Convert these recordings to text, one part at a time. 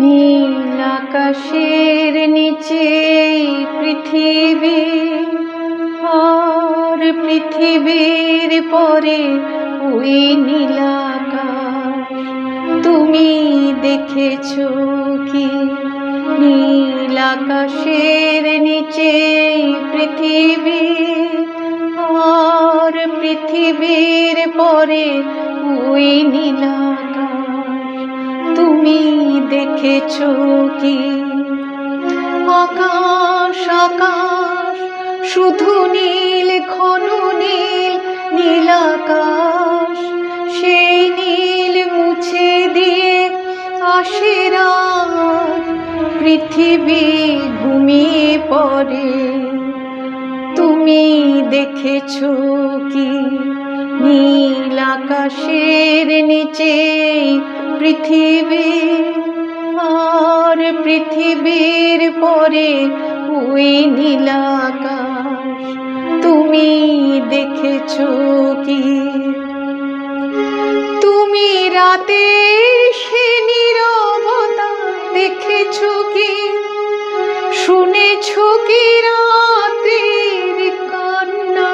নীল আকাশের নিচে পৃথিবী, আর পৃথিবীর পরে ওই নীল আকাশ। তুমি দেখেছো কি? নীল আকাশের নিচে পৃথিবী, আর পৃথিবীর পরে ওই নীল আকাশ। তুমি দেখেছো কি? আকাশ আকাশ শুধু নীল, ঘন নীল, নীল আকাশ। সেই নীল মুছে দিয়ে আসে রাত, পৃথিবী ঘুমিয়ে পড়ে। তুমি দেখেছো কি? নীল আকাশের নিচে পৃথিবী, আর পৃথিবীর পরে ওই নীল আকাশ। তুমি দেখেছো কি? তুমি রাতে সে নীরবতা দেখেছো কি? শুনেছো কি রাত্রির কান্না?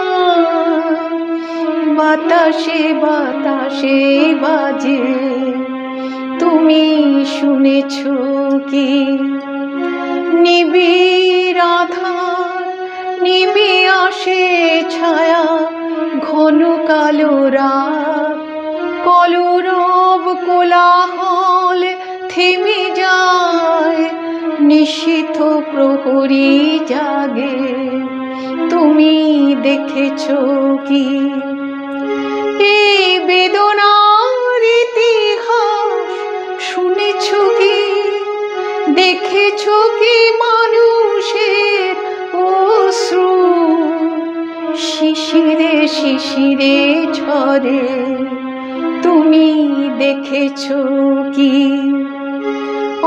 বাতাসে বাতাসে বাজে, তুমি শুনেছো কি? নিবিড় আধার নেমে আসে ছায়া, ঘন কালো রাত, কলরব কোলাহল থেমে যায়, নিশীথ প্রহরী জাগে। তুমি দেখেছো কি? এই বেদনার ইতিহাস শুনেছো কি? দেখেছো কি মানুষের অশ্রু শিশিরে শিশিরে ঝরে? তুমি দেখেছো কি?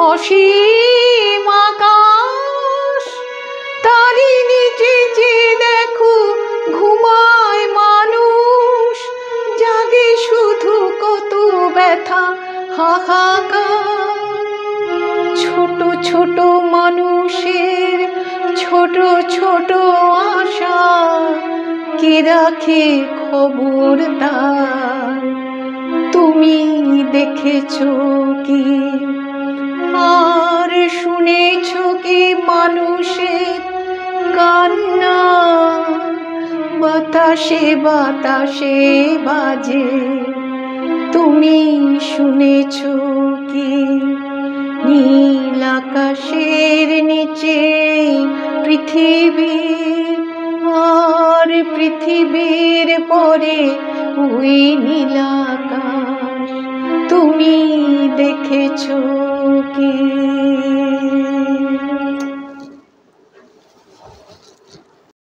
অসীম আকাশ তারই নিচে যে দেখো ঘুমায় মানুষ, জাগে শুধু কত ব্যথা হাহাকার। ছোট ছোট মানুষের ছোট ছোট আশা, কে রাখে খবর তার? তুমি দেখেছো কি? আর শুনেছো কি মানুষের কান্না? বাতাসে বাতাসে বাজে, তুমি শুনেছো কি? নীল আকাশের নিচে পৃথিবী, আর পৃথিবীর পরে ওই নীল আকাশ। তুমি দেখেছো কি?